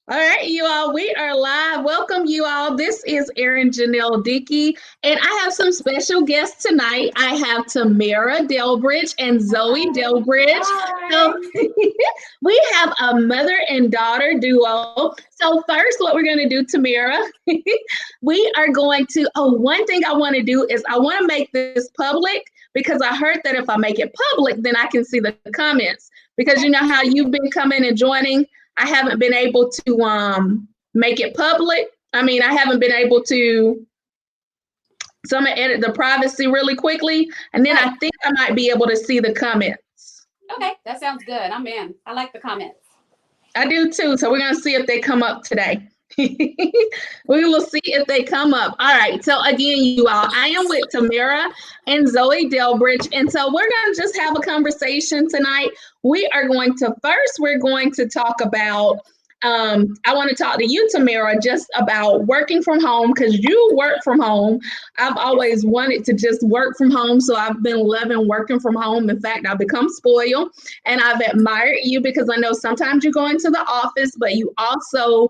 All right, you all, we are live. Welcome, you all. This is Erin Janelle Dickey, and I have some special guests tonight. I have Tamara Delbridge and Zoe Hi. Delbridge. So, Hi. we have a mother and daughter duo. So, first, what we're going to do, Tamara, we are going to. One thing I want to do is I want to make this public because I heard that if I make it public, then I can see the comments. Because you Okay. know how you've been coming and joining, I haven't been able to make it public. I mean, I haven't been able to. So I'm gonna edit the privacy really quickly, and then Right. I think I might be able to see the comments. Okay. That sounds good. I'm in. I like the comments. I do too. So we're gonna see if they come up today. We will see if they come up. All right. So again, you all, I am with Tamara and Zoe Delbridge, and so we're gonna just have a conversation tonight. We are going to first. We're going to talk about. I want to talk to you, Tamara, just about working from home because you work from home. I've Yes. always wanted to just work from home, so I've been loving working from home. In fact, I've become spoiled, and I've admired you because I know sometimes you go into the office, but you also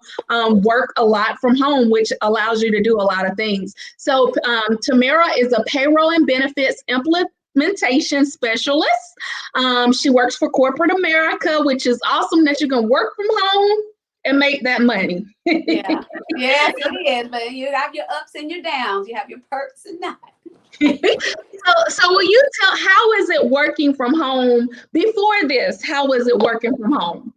work a lot from home, which allows you to do a lot of things. So, Tamara is a payroll and benefits implementation specialist. She works for corporate America, which is awesome that you can work from home and make that money. Yeah. Yes, it is. But you have your ups and your downs. You have your perks and not. So will you tell how is it working from home before this? How was it working from home?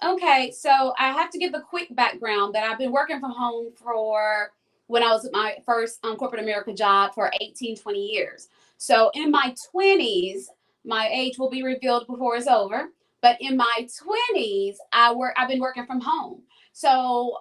Okay. So I have to give the quick background that I've been working from home for when I was at my first corporate America job for 18, 20 years. So in my 20s, my age will be revealed before it's over. But in my 20s, I've been working from home. So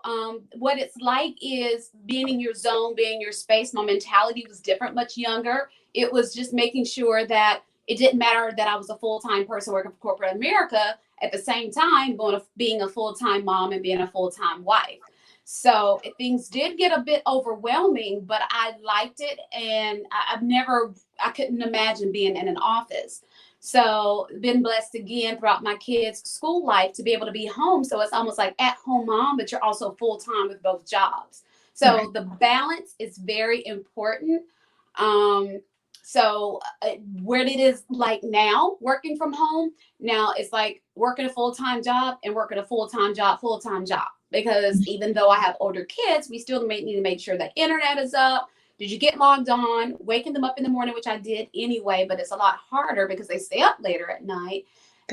what it's like is being in your zone, being in your space. My mentality was different, much younger. It was just making sure that it didn't matter that I was a full-time person working for corporate America at the same time being a full-time mom and being a full-time wife. So things did get a bit overwhelming, but I liked it, and I couldn't imagine being in an office. So been blessed again throughout my kids' school life to be able to be home. So it's almost like at home mom, but you're also full time with both jobs. Right. So the balance is very important. Um, so where it is like now, working from home, now it's like working a full time job and working a full time job. Because even though I have older kids, we still need to make sure that internet is up. Did you get logged on? Waking them up in the morning, which I did anyway, but it's a lot harder because they stay up later at night.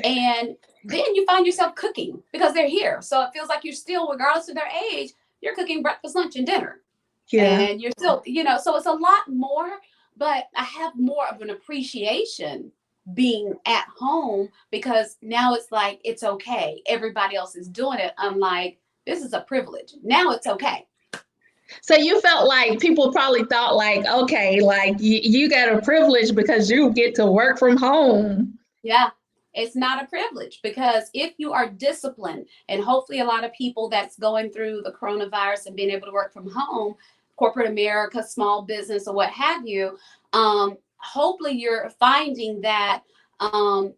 And then you find yourself cooking because they're here. So it feels like you're still, regardless of their age, you're cooking breakfast, lunch, and dinner. Yeah. And you're still, so it's a lot more, but I have more of an appreciation being at home because now it's like it's okay. Everybody else is doing it. Unlike this is a privilege. Now it's okay. So you felt like people probably thought like, okay, like you got a privilege because you get to work from home. Yeah. It's not a privilege because if you are disciplined, and hopefully a lot of people that's going through the coronavirus and being able to work from home, corporate America, small business, or what have you, hopefully you're finding that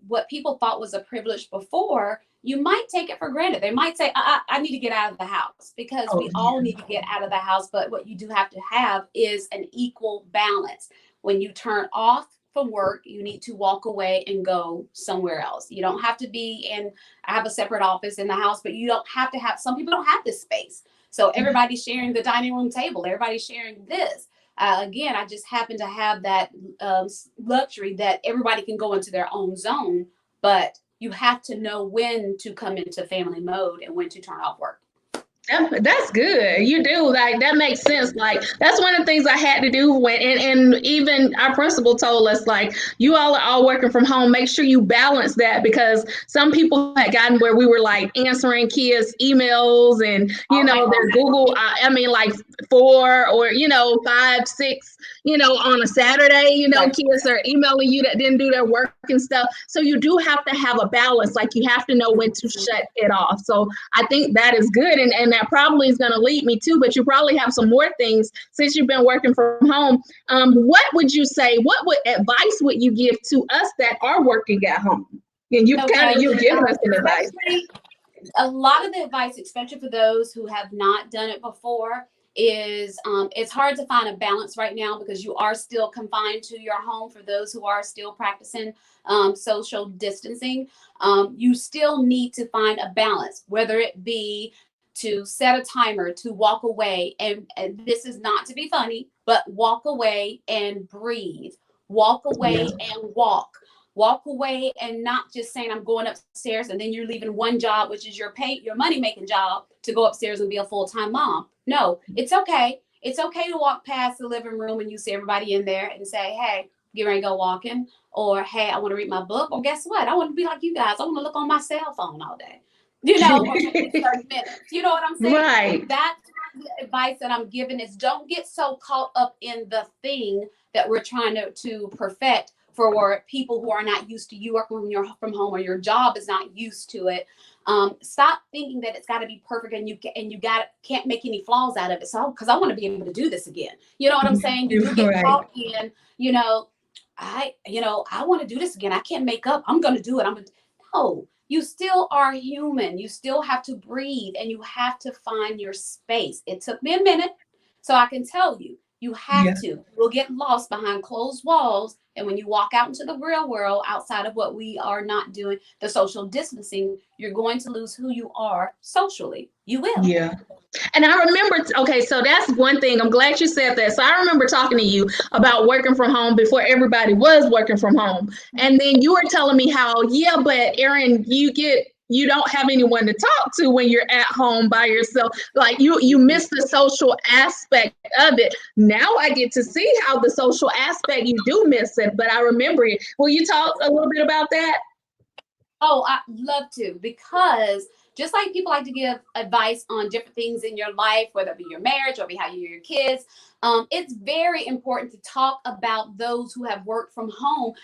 what people thought was a privilege before, you might take it for granted. They might say, I need to get out of the house because Oh we all yeah. need to get out of the house. But what you do have to have is an equal balance. When you turn off from work, you need to walk away and go somewhere else. You don't have to be in, I have a separate office in the house, but you don't have to have, some people don't have this space. So everybody's sharing the dining room table, everybody's sharing this. Again, I just happen to have that luxury that everybody can go into their own zone, but you have to know when to come into family mode and when to turn off work. That's good. You do like that makes sense. Like that's one of the things I had to do when and even our principal told us like you all are all working from home. Make sure you balance that because some people had gotten where we were like answering kids' emails and All night their long. Google. I mean like 4 or 5, 6. On a Saturday, Right. kids are emailing you that didn't do their work and stuff. So you do have to have a balance. Like you have to know when to shut it off. So I think that is good. And that probably is going to lead me to, but you probably have some more things since you've been working from home. What would you say? What would advice would you give to us that are working at home? And Okay. you've given us some advice. Especially a lot of the advice, especially for those who have not done it before, is it's hard to find a balance right now because you are still confined to your home. For those who are still practicing social distancing, you still need to find a balance, whether it be to set a timer, to walk away, and this is not to be funny, but walk away and breathe, walk away and walk away, and not just saying I'm going upstairs and then you're leaving one job, which is your money making job, to go upstairs and be a full-time mom. No, it's okay. It's okay to walk past the living room and you see everybody in there and say, hey, get ready to go walking, or hey, I want to read my book, or guess what, I want to be like you guys, I want to look on my cell phone all day, or maybe 30 minutes. You know what I'm saying? Right. That's the advice that I'm giving, is don't get so caught up in the thing that we're trying to perfect for people who are not used to you working from home, or your job is not used to it. Stop thinking that it's got to be perfect and you can't make any flaws out of it. So, because I want to be able to do this again. You know what I'm saying? You do get caught in, I want to do this again. I can't make up. I'm going to do it. No, you still are human. You still have to breathe and you have to find your space. It took me a minute, so I can tell you, you have to. You'll get lost behind closed walls. And when you walk out into the real world, outside of what we are not doing, the social distancing, you're going to lose who you are socially. You will. Yeah. And I remember, okay, so that's one thing. I'm glad you said that. So I remember talking to you about working from home before everybody was working from home. And then you were telling me how, but Erin, you don't have anyone to talk to when you're at home by yourself. Like you miss the social aspect of it. Now I get to see how the social aspect, you do miss it, but I remember it. Will you talk a little bit about that? Oh, I'd love to, because just like people like to give advice on different things in your life, whether it be your marriage or be how you your kids, it's very important to talk about those who have worked from home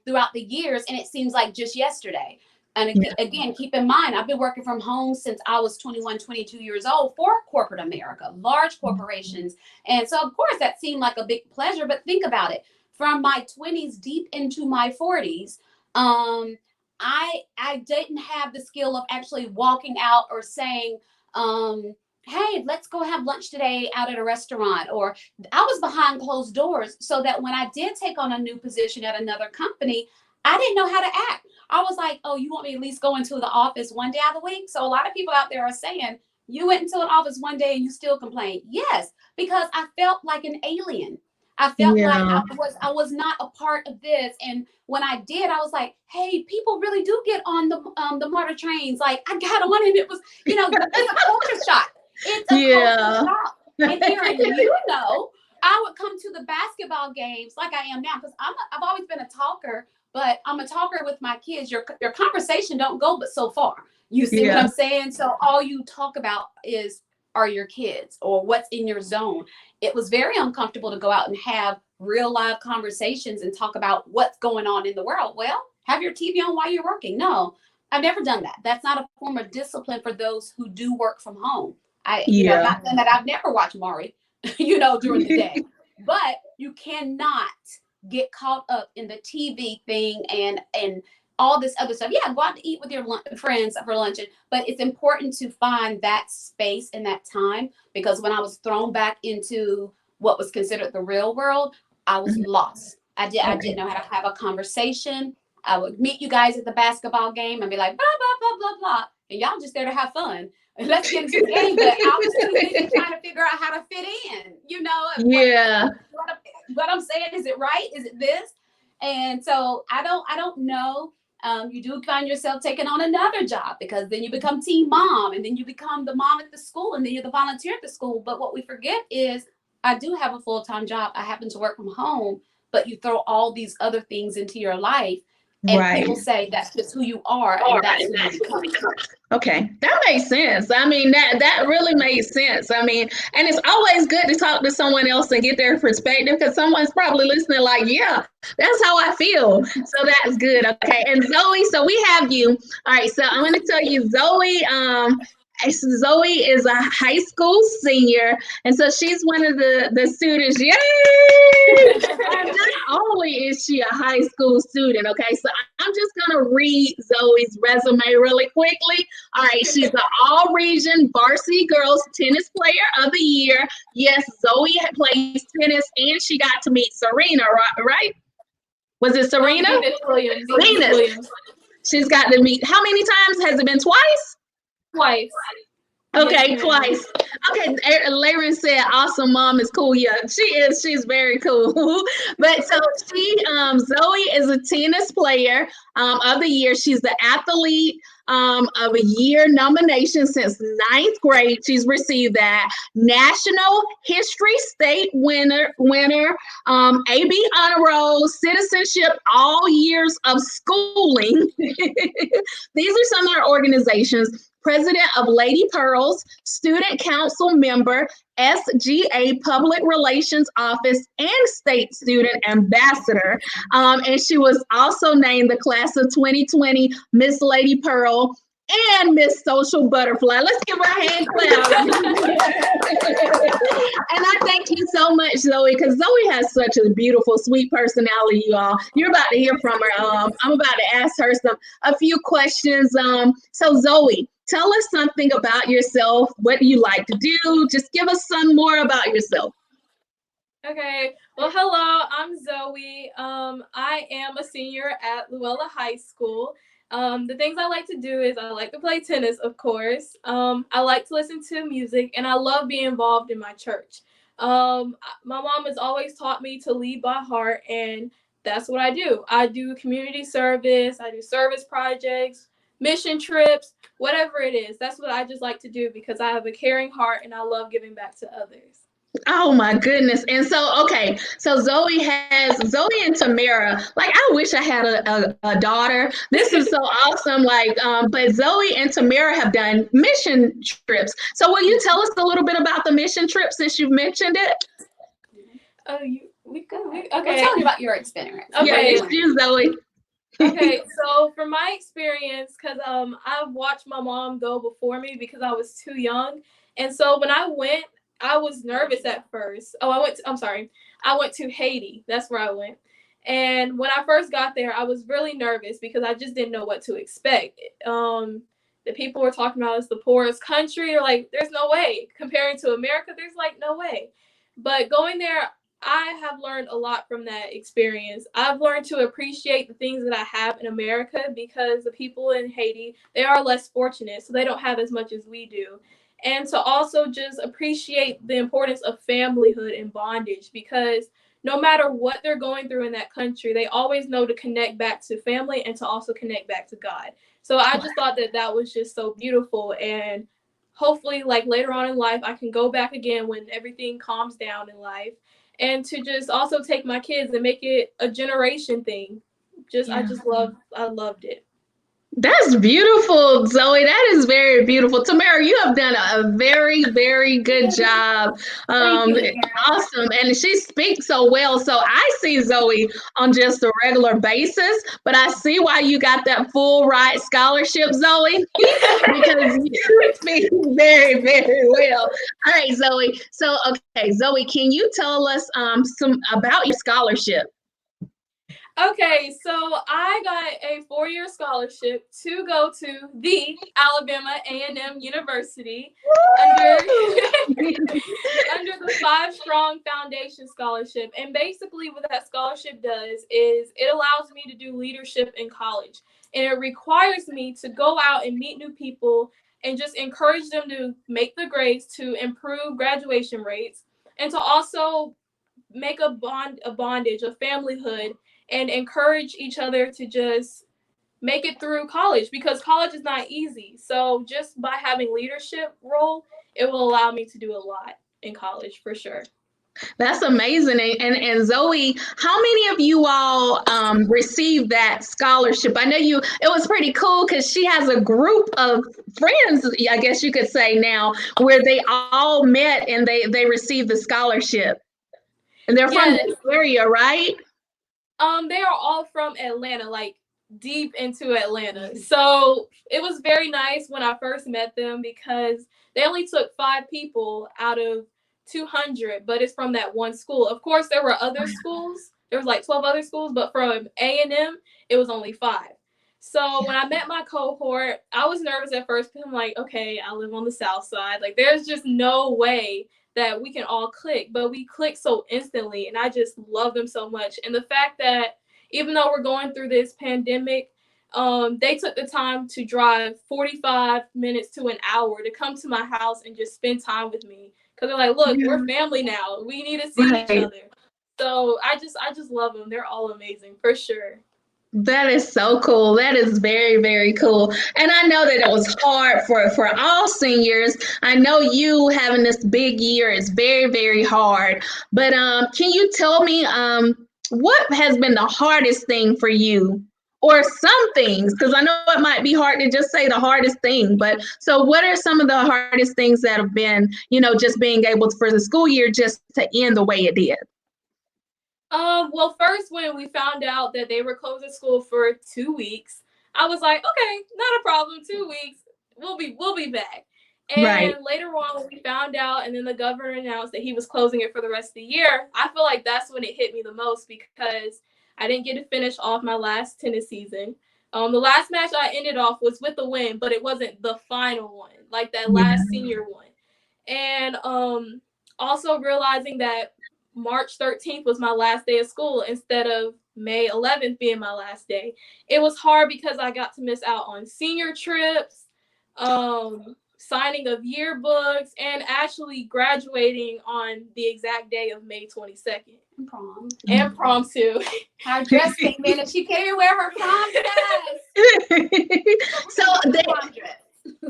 throughout the years. And it seems like just yesterday. And again, keep in mind, I've been working from home since I was 21, 22 years old for corporate America, large corporations. And so, of course, that seemed like a big pleasure. But think about it. From my 20s deep into my 40s, I didn't have the skill of actually walking out or saying, hey, let's go have lunch today out at a restaurant. Or I was behind closed doors, so that when I did take on a new position at another company, I didn't know how to act. I was like, oh, you want me to at least go into the office one day out of the week? So a lot of people out there are saying, you went into an office one day and you still complain. Yes, because I felt like an alien. I felt like I was not a part of this. And when I did, I was like, hey, people really do get on the MARTA trains. Like, I got on and it was, it's a culture shock. It's a culture shock. And Erin, I would come to the basketball games like I am now, because I've always been a talker, but I'm a talker with my kids. Your conversation don't go but so far. You see what I'm saying? So all you talk about are your kids or what's in your zone. It was very uncomfortable to go out and have real live conversations and talk about what's going on in the world. Well, have your TV on while you're working. No, I've never done that. That's not a form of discipline for those who do work from home. I'm not saying that I've never watched Maury, during the day, but you cannot get caught up in the TV thing and all this other stuff. Yeah, go out to eat with your friends for luncheon, but it's important to find that space and that time, because when I was thrown back into what was considered the real world, I was lost. I didn't know how to have a conversation. I would meet you guys at the basketball game and be like, blah, blah, blah, blah, blah. And y'all just there to have fun. And let's get into the game. But I was too busy trying to figure out how to fit in, What I'm saying, is it right? Is it this? And so I don't know. You do find yourself taking on another job, because then you become teen mom, and then you become the mom at the school, and then you're the volunteer at the school. But what we forget is I do have a full-time job. I happen to work from home, but you throw all these other things into your life. And people say that's just who you are, and that's who you become. Okay, that makes sense. I mean, that really makes sense. I mean, and it's always good to talk to someone else and get their perspective, because someone's probably listening like, yeah, that's how I feel. So that's good. Okay, and Zoe, so we have you. All right, so I'm going to tell you, Zoe Zoe is a high school senior, and so she's one of the students. Yay! And not only is she a high school student, okay, so I'm just gonna read Zoe's resume really quickly. All right, she's the all-region varsity girls tennis player of the year. Yes, Zoe plays tennis, and she got to meet Serena, right? Was it Serena? Venus Williams. Venus. She's got to meet. How many times has it been? Twice? Twice. Okay, yes, twice. Okay, Laren said, "Awesome, mom is cool." Yeah, she is. She's very cool. But so Zoe is a tennis player of the year. She's the athlete of a year nomination since ninth grade. She's received that National History State winner, AB honor roll, citizenship, all years of schooling. These are some of our organizations. President of Lady Pearls, Student Council member, SGA Public Relations Office, and State Student Ambassador. And she was also named the class of 2020 Miss Lady Pearl and Miss Social Butterfly. Let's give her a hand clap. And I thank you so much, Zoe, because Zoe has such a beautiful, sweet personality, you all. You're about to hear from her. I'm about to ask her a few questions. So Zoe, tell us something about yourself. What do you like to do? Just give us some more about yourself. Okay. Well, hello, I'm Zoe. I am a senior at Luella High School. The things I like to do is I like to play tennis, of course. I like to listen to music, and I love being involved in my church. My mom has always taught me to lead by heart, and that's what I do. I do community service, I do service projects, mission trips, whatever it is. That's what I just like to do because I have a caring heart and I love giving back to others. Oh my goodness. And so, okay, so Zoe and Tamara, like I wish I had a daughter. This is so awesome. Like, but Zoe and Tamara have done mission trips. So will you tell us a little bit about the mission trip since you've mentioned it? Oh, we go. Okay. Well, tell me about your experience. Okay. Yeah, it's you, Zoe. Okay, so from my experience, because I've watched my mom go before me because I was too young. And so when I went, I was nervous at first. Oh, I went to Haiti. That's where I went. And when I first got there, I was really nervous because I just didn't know what to expect. The people were talking about it's the poorest country. Or like, there's no way. Comparing to America, there's like no way. But going there, I have learned a lot from that experience. I've learned to appreciate the things that I have in America because the people in Haiti, they are less fortunate, so they don't have as much as we do. And to also just appreciate the importance of familyhood and bondage because no matter what they're going through in that country, they always know to connect back to family and to also connect back to God. So I just thought that was just so beautiful. And hopefully, like later on in life, I can go back again when everything calms down in life and to just also take my kids and make it a generation thing. I loved it. That's beautiful, Zoe. That is very beautiful. Tamara, you have done a very, very good job. Awesome. And she speaks so well. So I see Zoe on just a regular basis, but I see why you got that full ride scholarship, Zoe, because you speak very, very well. All right, Zoe. So, okay, Zoe, can you tell us some about your scholarship? Okay, so I got a 4-year scholarship to go to the Alabama A&M University under the 5 Strong Foundation Scholarship. And basically what that scholarship does is it allows me to do leadership in college. And it requires me to go out and meet new people and just encourage them to make the grades to improve graduation rates and to also make a bondage, a familyhood, and encourage each other to just make it through college because college is not easy. So just by having leadership role, it will allow me to do a lot in college for sure. That's amazing. And Zoe, how many of you all received that scholarship? I know it was pretty cool because she has a group of friends, I guess you could say now, where they all met and they received the scholarship. And they're from this area, right? They are all from Atlanta. Like deep into Atlanta. So it was very nice when I first met them because they only took 5 people out of 200, but it's from that one school. Of course, there were other schools. There was like 12 other schools, but from A&M, it was only 5. So when I met my cohort, I was nervous at first because I'm like, okay, I live on the South Side. Like, there's just no way that we can all click, but we click so instantly, and I just love them so much. And the fact that even though we're going through this pandemic, they took the time to drive 45 minutes to an hour to come to my house and just spend time with me. Because they're like, look, we're family now. We need to see each other. So I just love them. They're all amazing, for sure. That is so cool. That is very, very cool. And I know that it was hard for all seniors. I know you having this big year is very, very hard. But can you tell me what has been the hardest thing for you? Or some things, because I know it might be hard to just say the hardest thing, but so what are some of the hardest things that have been, just being able to, for the school year just to end the way it did? Well, first, when we found out that they were closing school for 2 weeks, I was like, okay, not a problem. 2 weeks, we'll be back. And Right. later on, when we found out, and then the governor announced that he was closing it for the rest of the year, I feel like that's when it hit me the most because I didn't get to finish off my last tennis season. The last match I ended off was with a win, but it wasn't the final one, like that last senior one. And also realizing that March 13th was my last day of school instead of May 11th being my last day. It was hard because I got to miss out on senior trips, signing of yearbooks, and actually graduating on the exact day of May 22nd. And prom. And prom too. Her dress came in and she can't even wear her prom dress.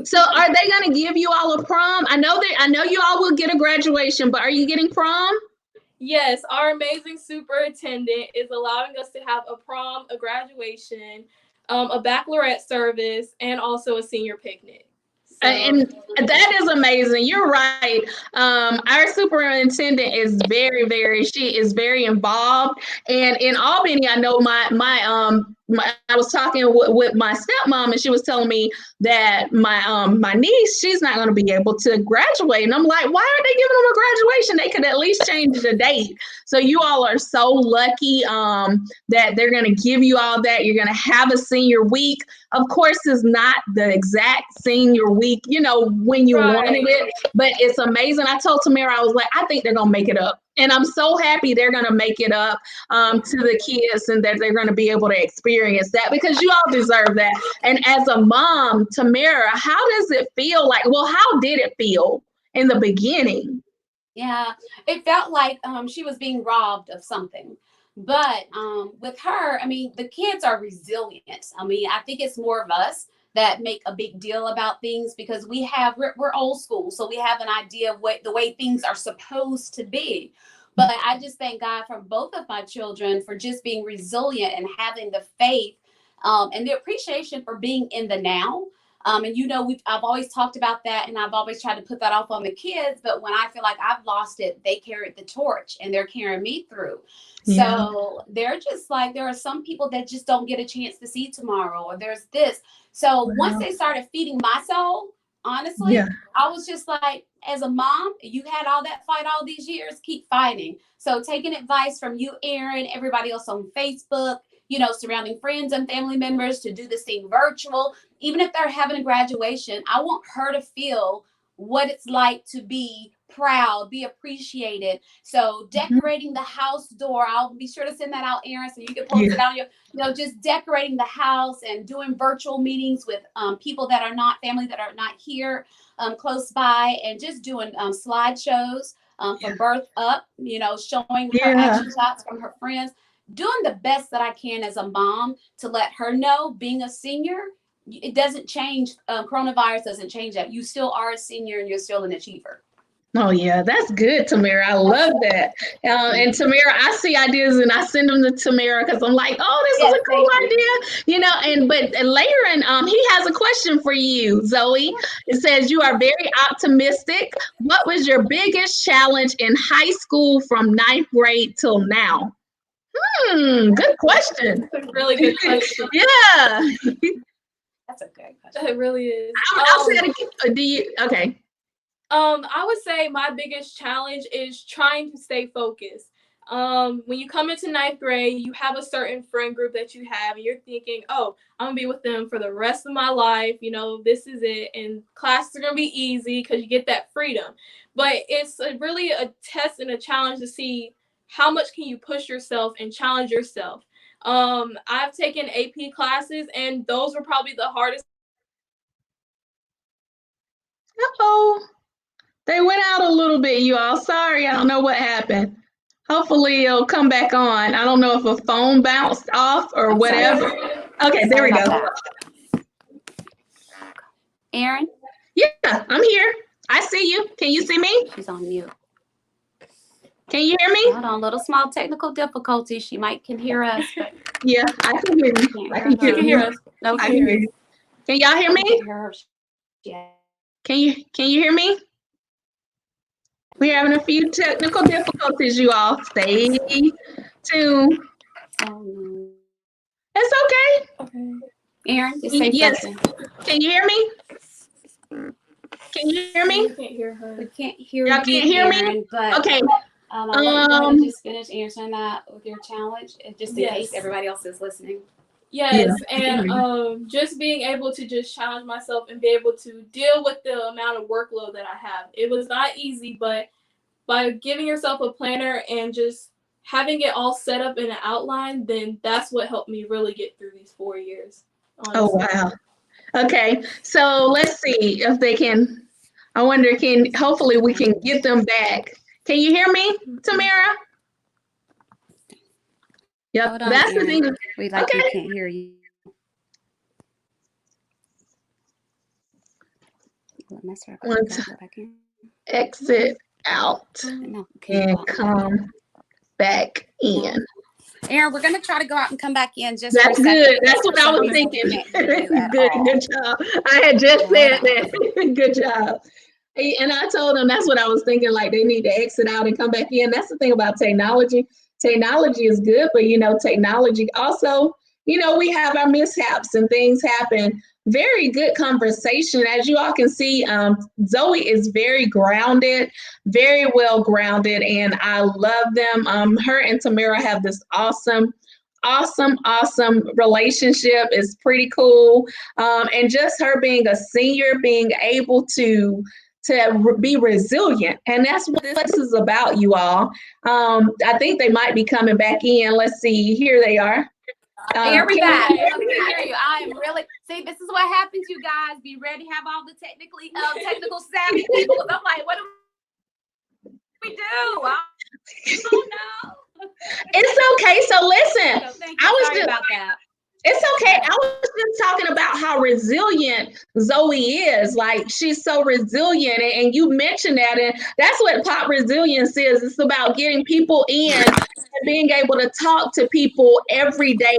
So are they going to give you all a prom? I know you all will get a graduation, but are you getting prom? Yes, our amazing superintendent is allowing us to have a prom, a graduation, a baccalaureate service, and also a senior picnic. So. And that is amazing. You're right. Our superintendent is she is very involved. And in Albany, I know I was talking with my stepmom, and she was telling me that my niece, she's not going to be able to graduate. And I'm like, why are they giving them a graduation? They could at least change the date. So you all are so lucky that they're going to give you all that. You're going to have a senior week. Of course, it's not the exact senior week, when you wanted it, but it's amazing. I told Tamara, I was like, I think they're going to make it up. And I'm so happy they're going to make it up to the kids and that they're going to be able to experience that because you all deserve that. And as a mom, Tamara, how does it feel like, how did it feel in the beginning? Yeah, it felt like she was being robbed of something. But with her, I mean, the kids are resilient. I mean, I think it's more of us that make a big deal about things because we're old school. So we have an idea of the way things are supposed to be. But I just thank God for both of my children for just being resilient and having the faith and the appreciation for being in the now. And I've always talked about that, and I've always tried to put that off on the kids. But when I feel like I've lost it, they carried the torch, and they're carrying me through. Yeah. So they're just like, there are some people that just don't get a chance to see tomorrow, or there's this. So once they started feeding my soul, honestly, I was just like, as a mom, you had all that fight all these years, keep fighting. So taking advice from you, Erin, everybody else on Facebook, surrounding friends and family members to do this thing virtual. Even if they're having a graduation, I want her to feel what it's like to be proud, be appreciated. So decorating the house door, I'll be sure to send that out, Erin, so you can post it on just decorating the house and doing virtual meetings with people that are not family that are not here close by, and just doing slideshows from birth up, showing her action shots from her friends. Doing the best that I can as a mom to let her know being a senior, it doesn't change. Coronavirus doesn't change that. You still are a senior and you're still an achiever. Oh, yeah, that's good, Tamara. I love that. And Tamara, I see ideas and I send them to Tamara because I'm like, this is a cool idea, but Laren, he has a question for you, Zoe. It says, you are very optimistic. What was your biggest challenge in high school from 9th grade till now? Good question. That's a really good question. Yeah. That's a good question. It really is. I'll say it again. Do you? Okay. I would say my biggest challenge is trying to stay focused. When you come into ninth grade, you have a certain friend group that you have, and you're thinking, oh, I'm gonna be with them for the rest of my life. You know, this is it, and classes are gonna be easy because you get that freedom. But it's really a test and a challenge to see how much can you push yourself and challenge yourself. I've taken AP classes, and those were probably the hardest. Uh-oh. They went out a little bit, you all. Sorry, I don't know what happened. Hopefully it'll come back on. I don't know if a phone bounced off or whatever. Okay, there we go. Erin? Yeah, I'm here. I see you. Can you see me? She's on mute. Can you hear me? Hold on, little small technical difficulty. She can hear us, but yeah, I can hear you. I can hear us. No, I can hear you. Can y'all hear me? Yeah. Can you hear me? We're having a few technical difficulties, you all. Stay tuned. It's okay. Okay. Erin, just say yes. something. Can you hear me? Can you hear me? We can't hear her. We can't hear Y'all you, can't hear me? Erin, but okay. I'll let you go and just finish answering that with your challenge, just in case everybody else is listening. Yes, and just being able to just challenge myself and be able to deal with the amount of workload that I have. It was not easy, but by giving yourself a planner and just having it all set up in an outline, then that's what helped me really get through these 4 years. Honestly. Oh, wow. Okay, so let's see if they can, I wonder, hopefully we can get them back. Can you hear me, Tamara? Yep, Hold on, that's Erin. the thing. We you can't hear you. Let's exit out and come back in. Erin, we're going to try to go out and come back in just That's for a second. good. That's what I was thinking. Good job. I had just said that. Good job. And I told them that's what I was thinking, like they need to exit out and come back in. That's the thing about technology. Technology is good, but technology also, we have our mishaps and things happen. Very good conversation. As you all can see, Zoe is very grounded, very well grounded, and I love them. Her and Tamara have this awesome relationship. Is pretty cool. And just her being a senior, being able to be resilient. And that's what this is about, you all. I think they might be coming back in. Let's see. Here they are. Here we back. I can hear you. I am really this is what happens, you guys. Be ready, have all the technical savvy people. I'm like, what do we do? I don't know. It's okay. So listen, thank you. Sorry about that. It's okay. I was just talking about how resilient Zoe is. Like, she's so resilient. And you mentioned that. And that's what PPOP Resilience is. It's about getting people in and being able to talk to people every day,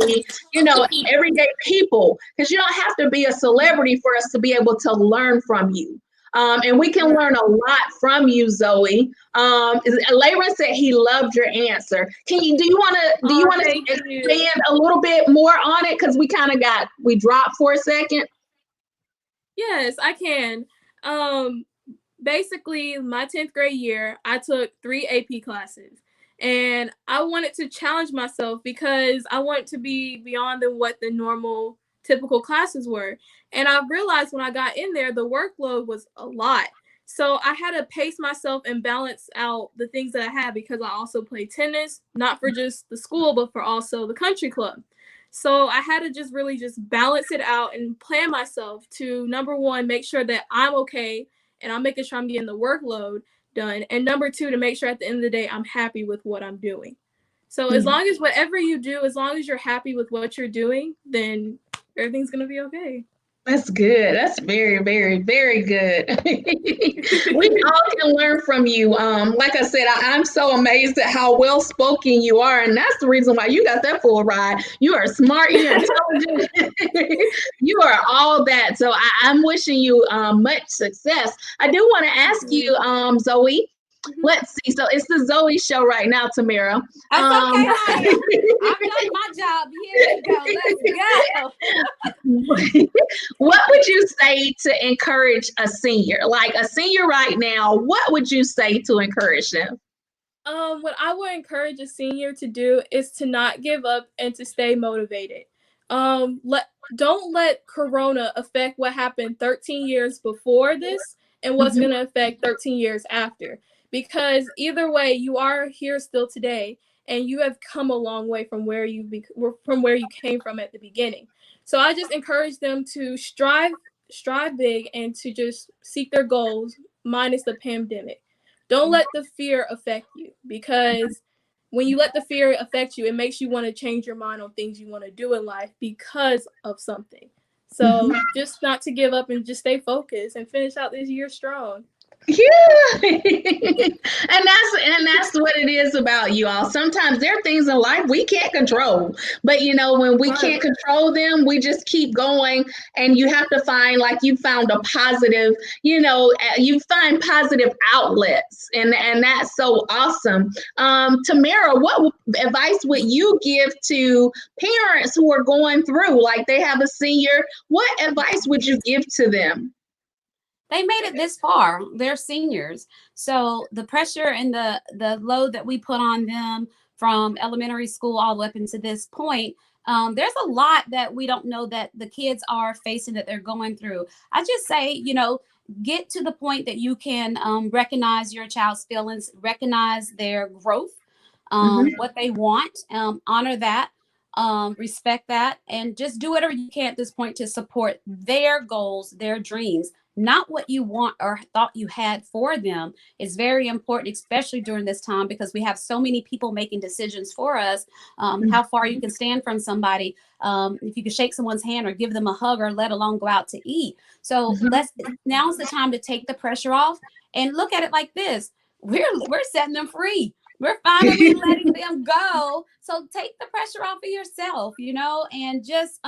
everyday people. Because you don't have to be a celebrity for us to be able to learn from you. And we can learn a lot from you, Zoe. Layron said he loved your answer. Do you want to expand a little bit more on it? Because we dropped for a second. Yes, I can. Basically, my 10th grade year, I took 3 AP classes. And I wanted to challenge myself because I wanted to be beyond than what the normal typical classes were. And I realized when I got in there, the workload was a lot. So I had to pace myself and balance out the things that I had because I also play tennis, not for just the school, but for also the country club. So I had to just really balance it out and plan myself to, number one, make sure that I'm okay and I'm making sure I'm getting the workload done. And number 2, to make sure at the end of the day, I'm happy with what I'm doing. So as long as whatever you do, as long as you're happy with what you're doing, then everything's going to be okay. That's good. That's very, very, very good. We all can learn from you. Like I said, I'm so amazed at how well spoken you are. And that's the reason why you got that full ride. You are smart, you're intelligent, you are all that. So I'm wishing you much success. I do want to ask you, Zoe, Let's see. So it's the Zoe show right now, Tamara. That's okay, honey. I've done my job. Here we go. Let's go. What would you say to encourage a senior? Like a senior right now, what would you say to encourage them? What I would encourage a senior to do is to not give up and to stay motivated. Don't let Corona affect what happened 13 years before this and what's going to affect 13 years after. Because either way, you are here still today, and you have come a long way from where you came from at the beginning. So I just encourage them to strive big and to just seek their goals, minus the pandemic. Don't let the fear affect you, because when you let the fear affect you, it makes you want to change your mind on things you want to do in life because of something. So just not to give up and just stay focused and finish out this year strong. Yeah. and that's what it is about, you all. Sometimes there are things in life we can't control, but when we can't control them, we just keep going. And you have to find, like you found a positive, you find positive outlets, and that's so awesome. Tamara, what advice would you give to parents who are going through, like they have a senior? What advice would you give to them? They made it this far. They're seniors. So the pressure and the load that we put on them from elementary school all the way up into this point, there's a lot that we don't know that the kids are facing, that they're going through. I just say, get to the point that you can recognize your child's feelings, recognize their growth, what they want, honor that, respect that, and just do whatever you can at this point to support their goals, their dreams. Not what you want or thought you had for them is very important, especially during this time, because we have so many people making decisions for us. How far you can stand from somebody, if you can shake someone's hand or give them a hug, or let alone go out to eat. So now's the time to take the pressure off and look at it like this. We're setting them free. We're finally letting them go. So take the pressure off of yourself, and just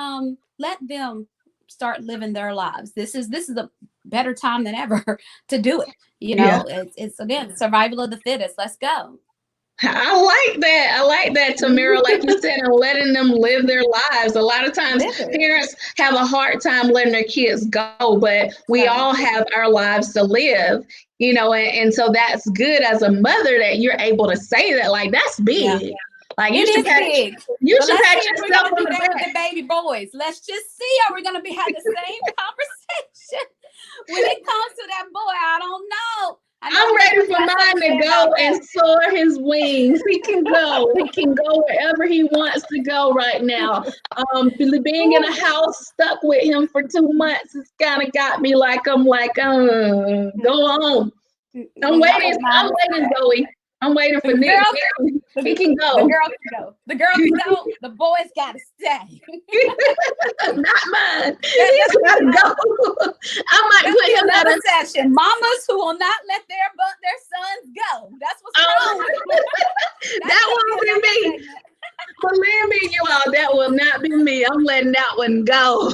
let them start living their lives. This is a better time than ever to do it. It's again, survival of the fittest. Let's go. I like that, Tamara, like you said, and letting them live their lives. A lot of times parents have a hard time letting their kids go, but we all have our lives to live, and so that's good as a mother that you're able to say that. Like, that's big. Yeah. Like, you should pat yourself on the back. The baby boys. Let's just see, are we going to be having the same conversation when it comes to that boy? I don't know. I'm ready for mine to go and soar his wings. He can go. He can go wherever he wants to go right now. Being in a house stuck with him for 2 months, it's kind of got me like, go on. I'm waiting, Zoe. I'm waiting for Nick. He can go. The girl can go. The girl can go. The boys got to stay. Not mine. He's got to go. I might put him out of session. Mamas who will not let their sons go. That's what's wrong. That won't be me. Believe me, you all, that will not be me. I'm letting that one go.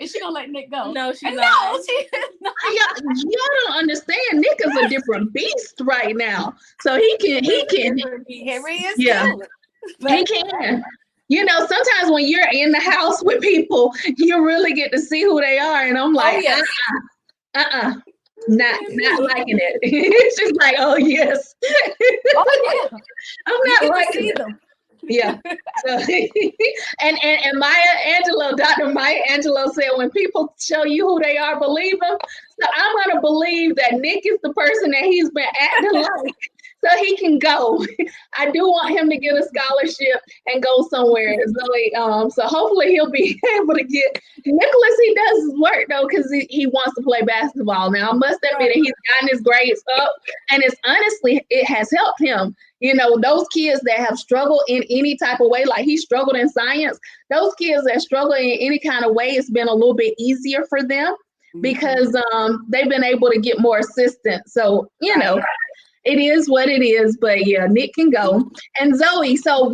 Is she gonna let Nick go? No, she's not. No, she is not. Y'all don't understand. Nick is a different beast right now. So he can. Here he is. Yeah, he can. Sometimes when you're in the house with people, you really get to see who they are. And I'm like, not liking it. It's just like, oh yes. I'm not liking it. Yeah. So, and Dr. Maya Angelou said, when people show you who they are, believe them. So I'm going to believe that Nick is the person that he's been acting like, so he can go. I do want him to get a scholarship and go somewhere, Zoe. So hopefully he'll be able to get. Nicholas, he does his work though, because he wants to play basketball. Now I must admit that he's gotten his grades up, and it has helped him. Those kids that have struggled in any type of way, like he struggled in science, those kids that struggle in any kind of way, it's been a little bit easier for them because they've been able to get more assistance. So, it is what it is, but yeah, Nick can go. And Zoe, what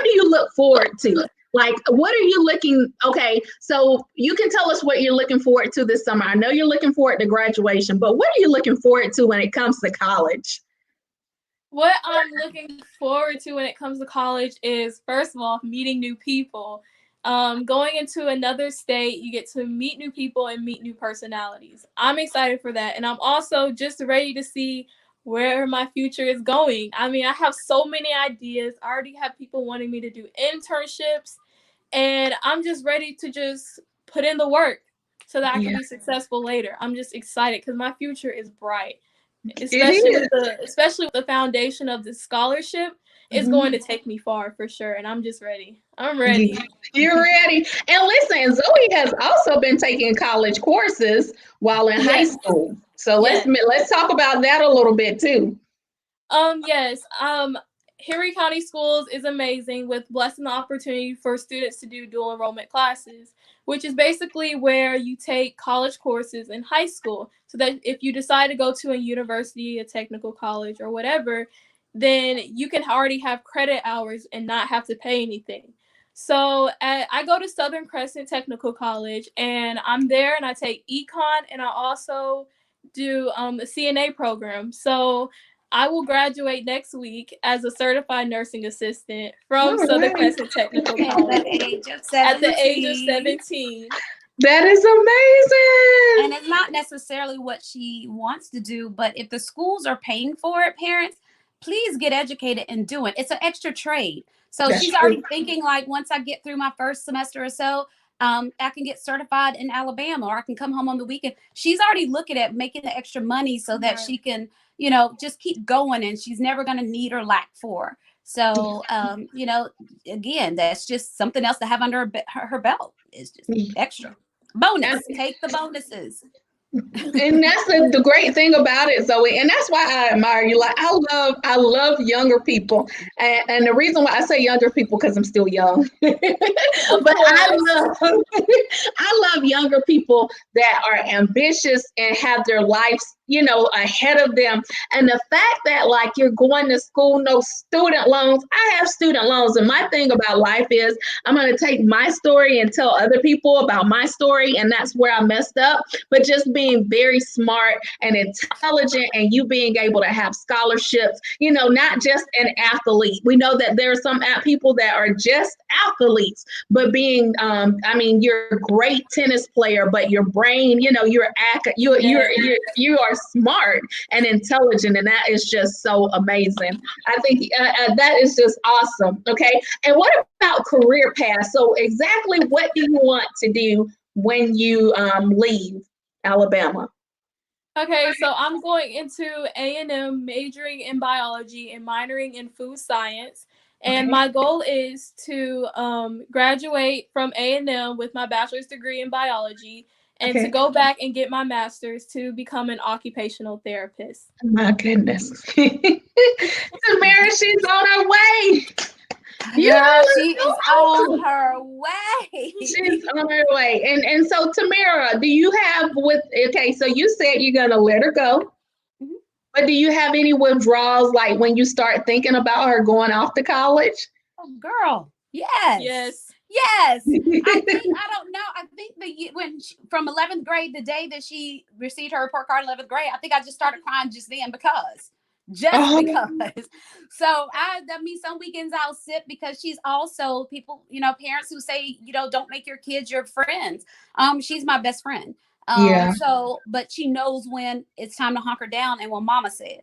do you look forward to? Like, what are you looking? Okay, so you can tell us what you're looking forward to this summer. I know you're looking forward to graduation, but what are you looking forward to when it comes to college? What I'm looking forward to when it comes to college is, first of all, meeting new people. Going into another state, you get to meet new people and meet new personalities. I'm excited for that. And I'm also just ready to see where my future is going. I mean, I have so many ideas. I already have people wanting me to do internships, and I'm just ready to just put in the work so that I can be successful later. I'm just excited because my future is bright. Especially with the foundation of the scholarship is going to take me far for sure, and I'm just ready. I'm ready. You're ready. And listen, Zoe has also been taking college courses while in high school. So let's talk about that a little bit too. Yes. Henry County Schools is amazing with blessing the opportunity for students to do dual enrollment classes, which is basically where you take college courses in high school, so that if you decide to go to a university, a technical college, or whatever, then you can already have credit hours and not have to pay anything. So I go to Southern Crescent Technical College, and I'm there, and I take econ, and I also do a CNA program. So I will graduate next week as a certified nursing assistant from Southern Crescent Technical College at the age of 17. At the age of 17. That is amazing. And it's not necessarily what she wants to do, but if the schools are paying for it, parents, please get educated and do it. It's an extra trade. So she's already thinking, like, once I get through my first semester or so, I can get certified in Alabama, or I can come home on the weekend. She's already looking at making the extra money so that she can, just keep going, and she's never going to need or lack for. So, again, that's just something else to have under her belt. Is just extra bonus. Take the bonuses. And that's the great thing about it, Zoe. And that's why I admire you. Like, I love younger people. And the reason why I say younger people, because I'm still young. But I love younger people that are ambitious and have their lives, ahead of them. And the fact that, like, you're going to school, no student loans. I have student loans. And my thing about life is I'm going to take my story and tell other people about my story. And that's where I messed up. But just being very smart and intelligent, and you being able to have scholarships, not just an athlete. We know that there are some people that are just athletes, but being, you're a great tennis player, but your brain, you are smart and intelligent, and that is just so amazing. I think that is just awesome. Okay, and what about career path? So exactly what do you want to do when you leave Alabama? Okay, so I'm going into A&M, majoring in biology and minoring in food science. And my goal is to graduate from A&M with my bachelor's degree in biology, and to go back and get my master's to become an occupational therapist. My goodness. Tamara, she's on her way. She is on her way. She's on her way. And so, Tamara, do you have so you said you're going to let her go. But do you have any withdrawals, like when you start thinking about her going off to college? Oh, girl. Yes. I don't know. I think from 11th grade, the day that she received her report card in 11th grade, I think I just started crying just then because. So that means some weekends I'll sit, because she's also people, parents who say, don't make your kids your friends. She's my best friend. So, but she knows when it's time to hunker down and when mama says,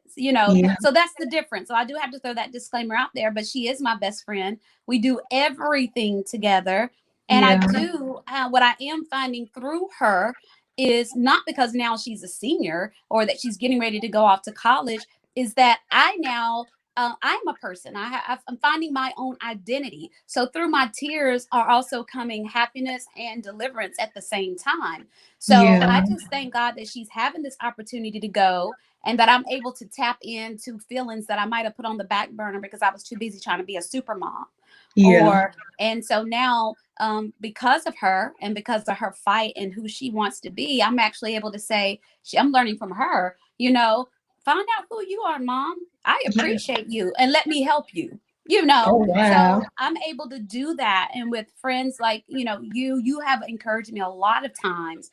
so that's the difference. So I do have to throw that disclaimer out there, but she is my best friend. We do everything together. And I do, what I am finding through her is not because now she's a senior or that she's getting ready to go off to college, is that I now, I'm a person. I'm finding my own identity. So through my tears are also coming happiness and deliverance at the same time. So I just thank God that she's having this opportunity to go, and that I'm able to tap into feelings that I might have put on the back burner because I was too busy trying to be a super mom. And so now, because of her and because of her fight and who she wants to be, I'm actually able to say, I'm learning from her, find out who you are, Mom. I appreciate you, and let me help you. Oh, wow. So I'm able to do that. And with friends like, you have encouraged me a lot of times,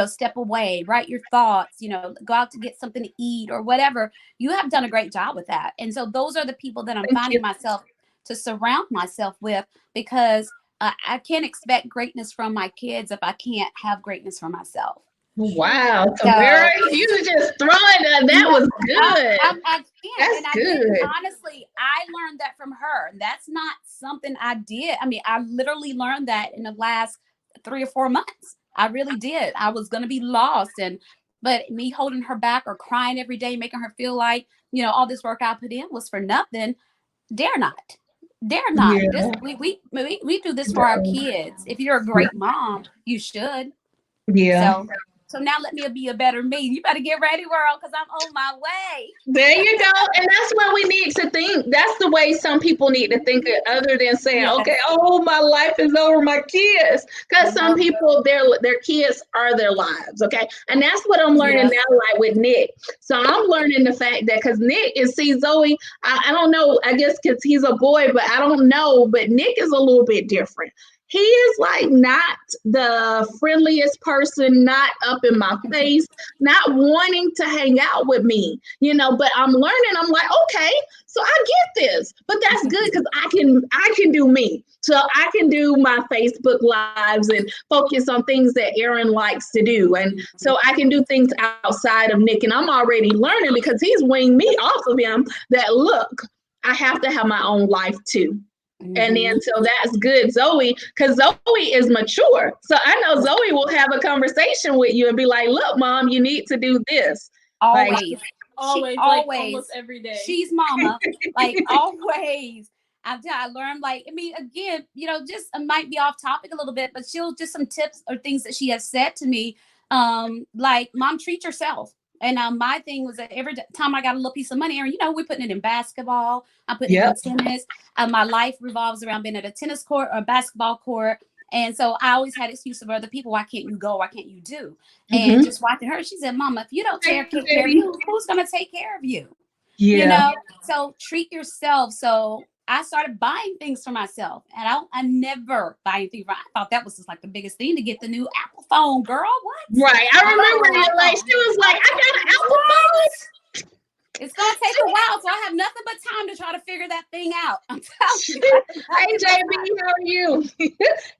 step away, write your thoughts, go out to get something to eat or whatever. You have done a great job with that. And so those are the people that I'm Thank finding you. myself to surround myself with, because I can't expect greatness from my kids if I can't have greatness for myself. Wow, Tamara, So you were just throwing that was good. I can't. That's And I did, good. honestly, I learned that from her. That's not something I did. I mean, I literally learned that in the last 3 or 4 months. I really did. I was going to be lost. But me holding her back or crying every day, making her feel like, all this work I put in was for nothing. Dare not. Dare not. This Yeah. we do this for our kids. If you're a great mom, you should. Yeah. So now let me be a better me. You better get ready, world, because I'm on my way. There you go. And that's what we need to think. That's the way some people need to think it, other than saying, Yes. okay, oh, my life is over, my kids. Because some people, their kids are their lives. Okay. And that's what I'm learning now, like with Nick. So I'm learning the fact that because Nick see Zoe, I don't know, I guess because he's a boy, but I don't know. But Nick is a little bit different. He is like not the friendliest person, not up in my face, not wanting to hang out with me, but I'm learning. I'm like, okay, so I get this, but that's good because I can do me. So I can do my Facebook lives and focus on things that Aaron likes to do. And so I can do things outside of Nick. And I'm already learning because he's weighing me off of him that look, I have to have my own life too. And then, so that's good, Zoe, because Zoe is mature. So I know Zoe will have a conversation with you and be like, look, mom, you need to do this. Always. Always. Almost every day. She's mama. Like, always. I learned, like, I mean, again, just might be off topic a little bit, but she'll just some tips or things that she has said to me. Like, mom, treat yourself. And my thing was that every time I got a little piece of money, Aaron, we're putting it in basketball. I'm putting it in tennis. My life revolves around being at a tennis court or a basketball court. And so I always had excuses of other people. Why can't you go? Why can't you do? And just watching her, she said, Mama, if you don't take care of you, who's going to take care of you? Yeah. So treat yourself. So I started buying things for myself, and I never buy anything. I thought that was just like the biggest thing to get the new Apple phone, girl. What? Right. I remember that. Like, she was like, I got an Apple phone. It's going to take a while, so I have nothing but time to try to figure that thing out. I'm telling you. Hey, JB, how are you?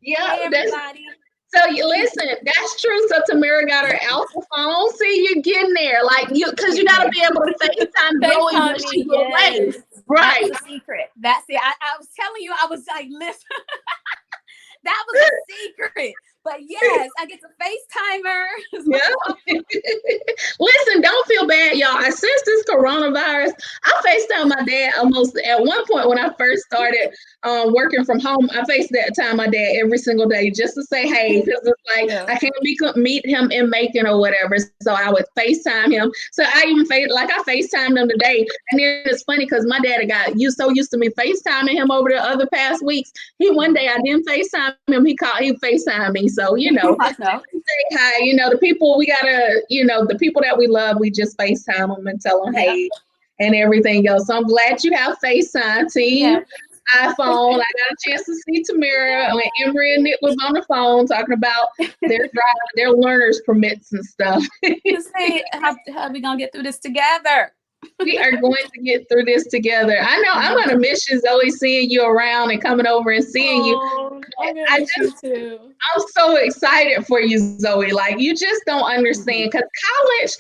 Yeah, hey, everybody. So you listen, that's true. So Tamara got her Apple phone. See, you're getting there, like because you got to be able to FaceTime Zoe when she's away. Right. That's the secret. That's it. I was telling you, I was like, listen, that was a secret. But yes, I get to FaceTime her. Yeah. Listen, don't feel bad, y'all. Since this coronavirus, I FaceTime my dad almost at one point when I first started working from home. I FaceTime my dad every single day just to say hey, because it's like I can't meet him in Macon or whatever. So I would FaceTime him. So I even I FaceTimed him today. And then it's funny because my dad got so used to me FaceTiming him over the other past weeks. One day I didn't FaceTime him. He FaceTimed me. So, I know. Say hi, the people we gotta, the people that we love, we just FaceTime them and tell them hey and everything else. So I'm glad you have FaceTime, team. iPhone. I got a chance to see Tamara when Emery and Nick was on the phone talking about their learner's permits and stuff. Say, how are we gonna get through this together? We are going to get through this together. I know I'm going to miss you, Zoe, seeing you around and coming over and seeing you. I'm going to miss you too. I'm so excited for you, Zoe. Like, you just don't understand. Because college,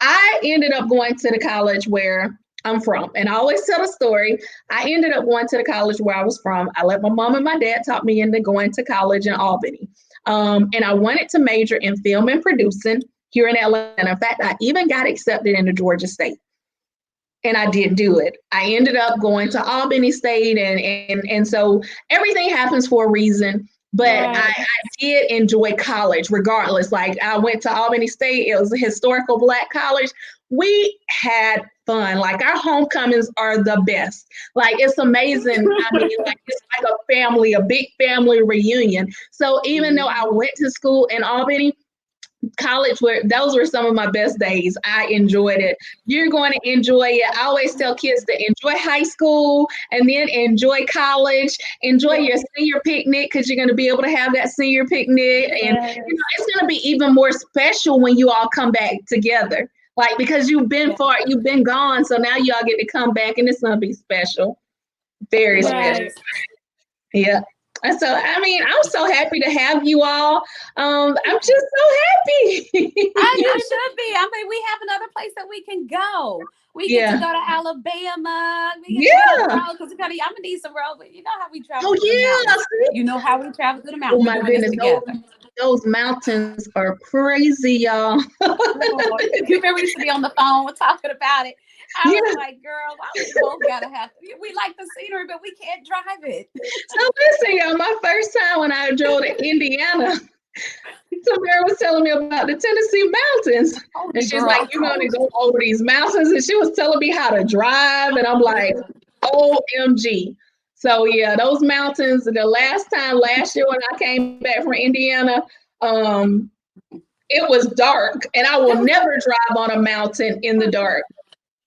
I ended up going to the college where I'm from. And I always tell a story. I ended up going to the college where I was from. I let my mom and my dad talk me into going to college in Albany. And I wanted to major in film and producing here in Atlanta. In fact, I even got accepted into Georgia State. And I didn't do it. I ended up going to Albany State, and so everything happens for a reason. But I did enjoy college regardless. Like, I went to Albany State. It was a historical Black college. We had fun. Like, our homecomings are the best. Like, it's amazing. I mean, like, it's like a big family reunion. So even though I went to school in Albany, college those were some of my best days. I enjoyed it. You're going to enjoy it. I always tell kids to enjoy high school and then enjoy college, enjoy your senior picnic, because you're going to be able to have that senior picnic. And it's going to be even more special when you all come back together. Like, because you've been gone. So now y'all get to come back and it's going to be special. Very special. Yeah. And so, I mean, I'm so happy to have you all. I'm just so happy. You should be. I mean, we have another place that we can go. We get to go to Alabama. We get to go because I'm gonna need some road. But you know how we travel. You know how we travel through the mountains. Oh my goodness, those mountains are crazy, y'all. You remember we used to be on the phone talking about it. I was like, girl, why we both gotta have we like the scenery, but we can't drive it. So listen, y'all, my first time when I drove to Indiana, Tamara was telling me about the Tennessee mountains. And she's like, you're going to go over these mountains. And she was telling me how to drive. And I'm like, OMG. So yeah, those mountains, last year when I came back from Indiana, it was dark. And I will never drive on a mountain in the dark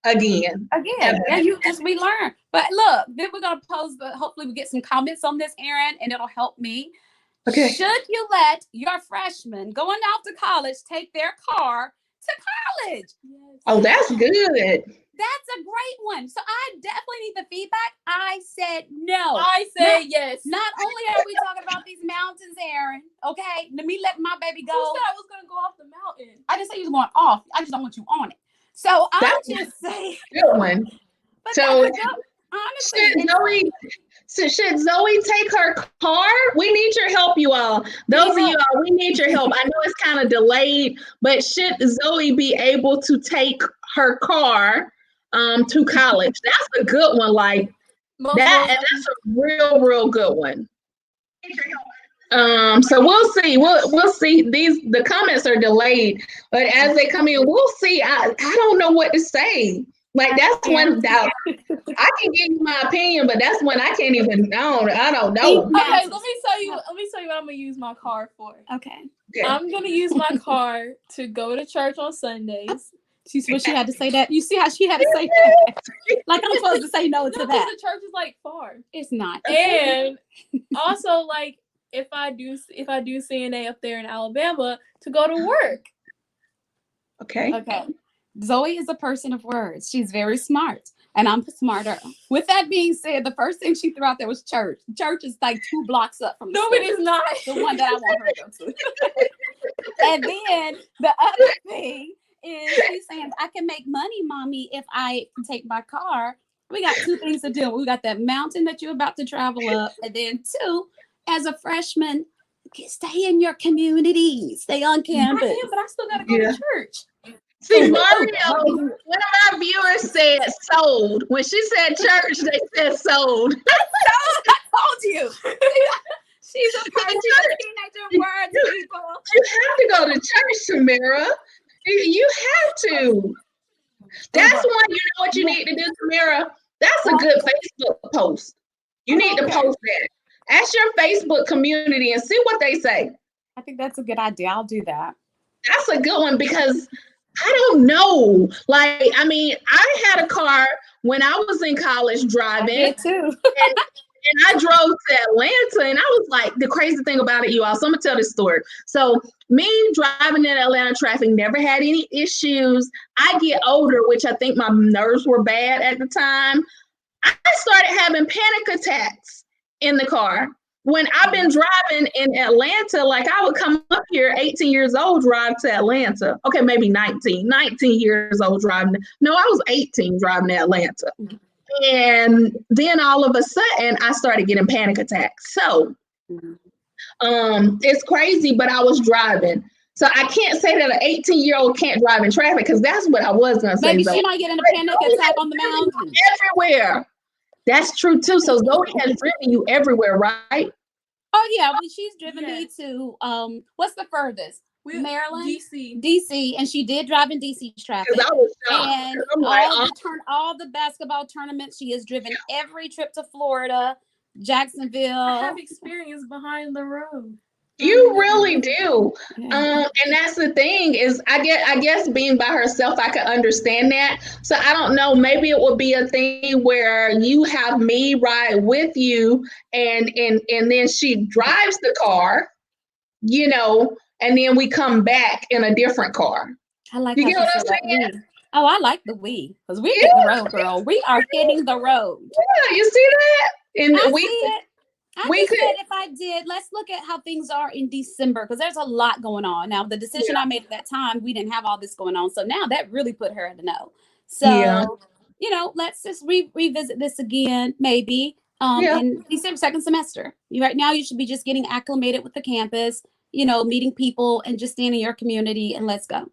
again. Yeah, we learn. But look, then we're going to pose, hopefully we get some comments on this, Erin, and it'll help me. Okay. Should you let your freshmen going off to college take their car to college? Yes. Oh, that's good. That's a great one. So I definitely need the feedback. I said no. I said yes. Not only are we talking about these mountains, Erin, okay? Let me let my baby go. Who said I was going to go off the mountain? I didn't say you was going off. I just don't want you on it. So I just say good one. But so honestly, should Zoe take her car? We need your help, you all. Those of you all, we need your help. I know it's kind of delayed, but should Zoe be able to take her car to college? That's a good one. Like that's a real good one. So we'll see. We'll see. The comments are delayed, but as they come in, we'll see. I don't know what to say. Like that's one doubt. I can give you my opinion, but that's one I can't even know. I don't know. Okay, let me tell you what I'm gonna use my car for. Okay. I'm gonna use my car to go to church on Sundays. She had to say that. You see how she had to say that? Like I'm supposed to say no to that. The church is like far. It's not. And also like if I do CNA up there in Alabama to go to work. Okay. Zoe is a person of words. She's very smart, and I'm smarter. With that being said, the first thing she threw out there was church. Church is like 2 blocks up from the school. It is not. The one that I want her to go to. And then the other thing is she's saying, I can make money, mommy, if I can take my car. We got 2 things to do. We got that mountain that you're about to travel up, and then 2, as a freshman, stay in your community. Stay on campus. I am, but I still got to go to church. See, Mario, one of our viewers said sold. When she said church, they said sold. I told you. She's a person of teenager words, people. You have to go to church, Tamara. You have to. That's why you know what you need to do, Tamara. That's a good Facebook post. You need to post that. Ask your Facebook community and see what they say. I think that's a good idea. I'll do that. That's a good one because I don't know. Like, I mean, I had a car when I was in college driving. I did too. And I drove to Atlanta, and I was like, the crazy thing about it, you all. So I'm gonna tell this story. So me driving in Atlanta traffic, never had any issues. I get older, which I think my nerves were bad at the time. I started having panic attacks in the car. When I've been driving in Atlanta, like I would come up here 18 years old, drive to Atlanta. Okay, maybe 19 years old driving. No, I was 18 driving to Atlanta. And then all of a sudden I started getting panic attacks. So it's crazy, but I was driving. So I can't say that an 18-year-old can't drive in traffic because that's what I was going to say. Maybe she might get in a panic attack on the mountain. Everywhere. That's true too. So Zoe has driven you everywhere, right? Oh yeah, she's driven me to what's the furthest? Maryland, DC, and she did drive in DC traffic. And all the basketball tournaments, she has driven every trip to Florida, Jacksonville. I have experience behind the road. You really do. Yeah. And that's the thing is I guess being by herself, I could understand that. So I don't know, maybe it would be a thing where you have me ride with you and then she drives the car, and then we come back in a different car. I like You how get she what I'm said that saying? we. Oh, I like the we because we're hitting the Yeah, road, girl. We are hitting the road. you see that? I And see it. I we just could said if I did, let's look at how things are in December because there's a lot going on. Now, the decision I made at that time, we didn't have all this going on. So now that really put her at the no. yeah, So, let's just revisit this again, maybe yeah. in December, second semester. Right now, you should be just getting acclimated with the campus, meeting people and just staying in your community and let's go.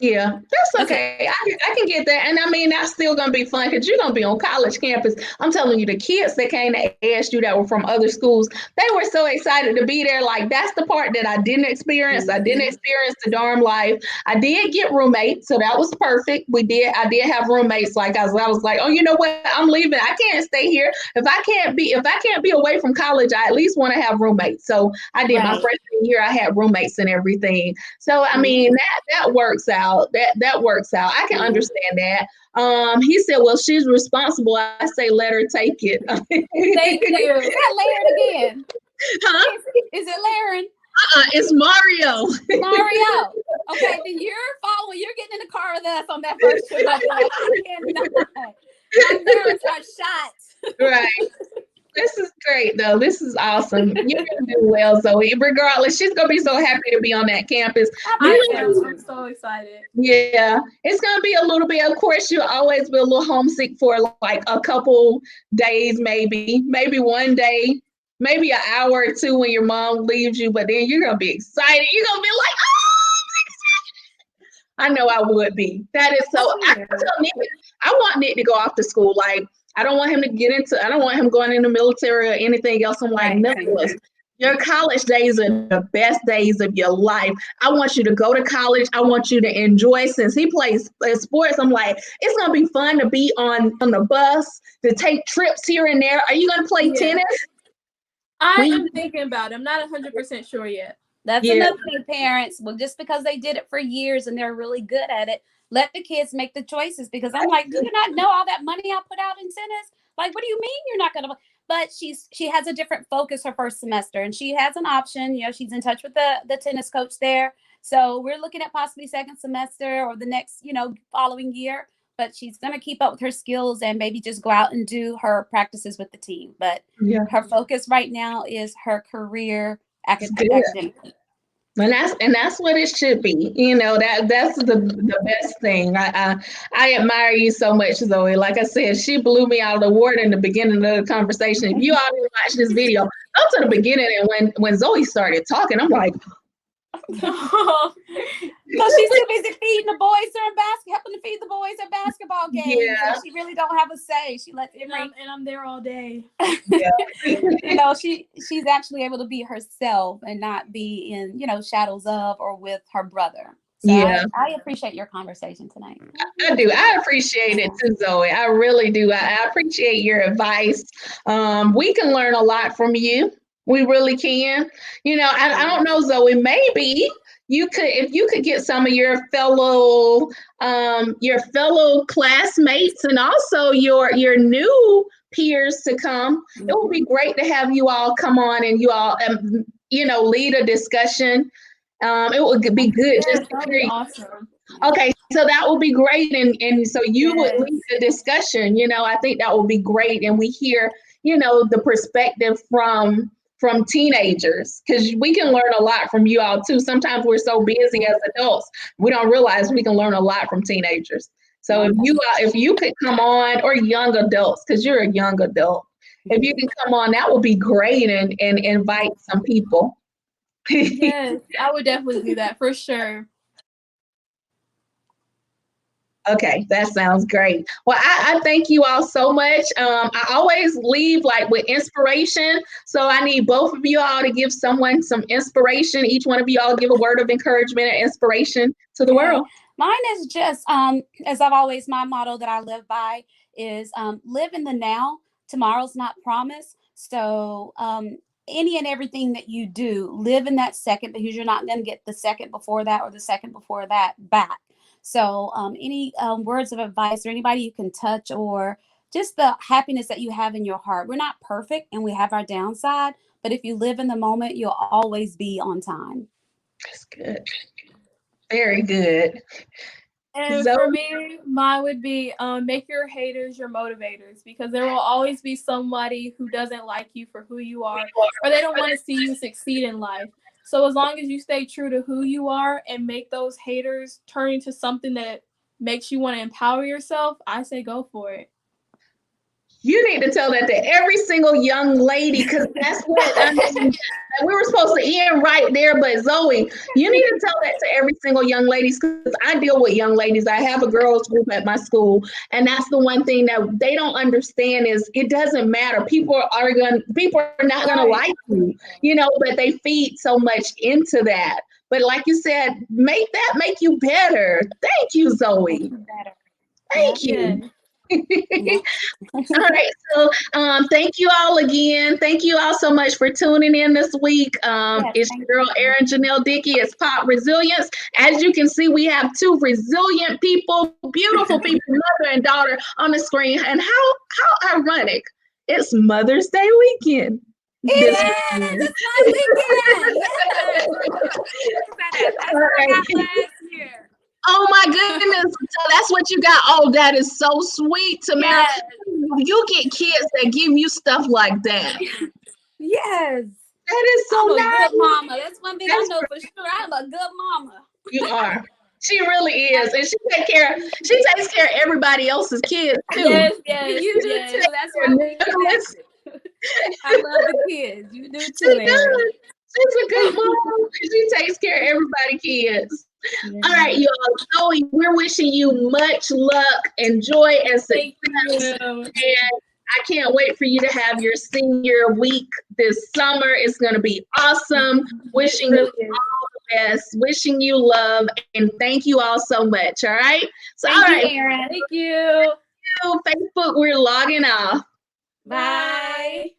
Yeah, that's That's it. okay. I can get that. And I mean, that's still going to be fun because you're going to be on college campus. I'm telling you, the kids that came to ASU that were from other schools, they were so excited to be there. Like, that's the part that I didn't experience. I didn't experience the dorm life. I did get roommates, so that was perfect. I did have roommates. Like, I was like, oh, you know what? I'm leaving. I can't stay here. If I can't be away from college, I at least want to have roommates. So I did my Right. freshman year. I had roommates and everything. So I Mhm. mean, that works out. That works out. I can Yeah. understand that. He said, "Well, she's responsible." I say, "Let her take it." Thank you. Yeah, Laren again. Huh? Is it Laren? It's Mario. Mario. Okay, then you're following. You're getting in the car with us on that first trip. I cannot. My nerves are shot. Right. This is great, though. This is awesome. You're gonna do well, Zoe. Regardless, she's gonna be so happy to be on that campus. I I am am. too. I'm so excited. Yeah, it's gonna be a little bit. Of course, you'll always be a little homesick for like a couple days, maybe one day, maybe an hour or two when your mom leaves you. But then you're gonna be excited. You're gonna be like, "Oh, I know I would be." That is so. I tell Nick, I want Nick to go off to school. Like, I don't want him to get into. I don't want him going in the military or anything else. I'm like, Right. Nicholas, your college days are the best days of your life. I want you to go to college. I want you to enjoy. Since he plays sports, I'm like, it's gonna be fun to be on the bus, to take trips here and there. Are you gonna play Yeah. tennis? I When am thinking about it. I'm not 100% sure yet. That's Yeah, another thing, parents. Well, just because they did it for years and they're really good at it, let the kids make the choices. Because I'm like, do you not know all that money I put out in tennis? Like, what do you mean you're not going to? But she has a different focus her first semester, and she has an option. She's in touch with the tennis coach there. So we're looking at possibly second semester or the next, following year. But she's going to keep up with her skills and maybe just go out and do her practices with the team. But yeah, her focus right now is her career it's good. academically. And that's what it should be. That's the best thing. I admire you so much, Zoe. Like I said, she blew me out of the water in the beginning of the conversation. If you all didn't watch this video, go to the beginning, and when Zoe started talking, I'm like, So she's too busy feeding the boys during helping to feed the boys at basketball games. yeah, And she really don't have a say. She lets Emery. And I'm there all day. yeah. She's actually able to be herself and not be in, shadows of or with her brother. So Yeah. I appreciate your conversation tonight. I do. I appreciate it too, Zoe. I really do. I appreciate your advice. We can learn a lot from you. We really can. I don't know, Zoe. Maybe if you could get some of your fellow classmates and also your new peers to come. It would be great to have you all come on and you all lead a discussion. It would be good Yes, just to that'll hear be you. awesome. Okay, so that would be great, and so you would Yes. lead the discussion. I think that would be great, and we hear, the perspective from teenagers, because we can learn a lot from you all too. Sometimes we're so busy as adults, we don't realize we can learn a lot from teenagers. So if you could come on, or young adults, because you're a young adult, if you can come on, that would be great, and invite some people. Yes, I would definitely do that for sure. Okay, that sounds great. Well, I thank you all so much. I always leave like with inspiration. So I need both of you all to give someone some inspiration. Each one of you all give a word of encouragement and inspiration to the world. Mine is just, as I've always, my motto that I live by is live in the now. Tomorrow's not promised. So any and everything that you do, live in that second, because you're not going to get the second before that or the second before that back. So any words of advice or anybody you can touch, or just the happiness that you have in your heart. We're not perfect and we have our downside, but if you live in the moment, you'll always be on time. That's good. Very good. And Zoe? for me, mine would be make your haters your motivators, because there will always be somebody who doesn't like you for who you are, or they don't want to see you succeed in life. So as long as you stay true to who you are and make those haters turn into something that makes you want to empower yourself, I say go for it. You need to tell that to every single young lady, because that's what I mean. We were supposed to end right there, but Zoe, you need to tell that to every single young lady, because I deal with young ladies. I have a girls group at my school, and that's the one thing that they don't understand is it doesn't matter. People are not gonna like you, but they feed so much into that. But like you said, make you better. Thank you, Zoe. Thank you. Yeah. All right, so thank you all again. Thank you all so much for tuning in this week. It's your girl Erin Janelle Dickey. It's PPOP Resilience. As you can see, we have two resilient people, beautiful people, mother and daughter, on the screen. And how ironic! It's Mother's Day weekend. It's my weekend. Yes. That's what I got last year. Oh my goodness. So that's what you got. Oh, that is so sweet, Tamara. Yes. You get kids that give you stuff like that. Yes. That is so I'm a nice. good mama. That's one thing I know for sure. I'm a good mama. You are. She really is. And she takes care of everybody else's kids too. Yes, you do too. That's why we connected. I love the kids. You do too, Erin. She's a good mom. She takes care of everybody's kids. Yeah. All right, y'all. Zoe, we're wishing you much luck and joy and success. And I can't wait for you to have your senior week this summer. It's going to be awesome. Wishing you all the best. Wishing you love. And thank you all so much. All right. So, thank you, Erin. Thank you. Facebook, we're logging off. Bye.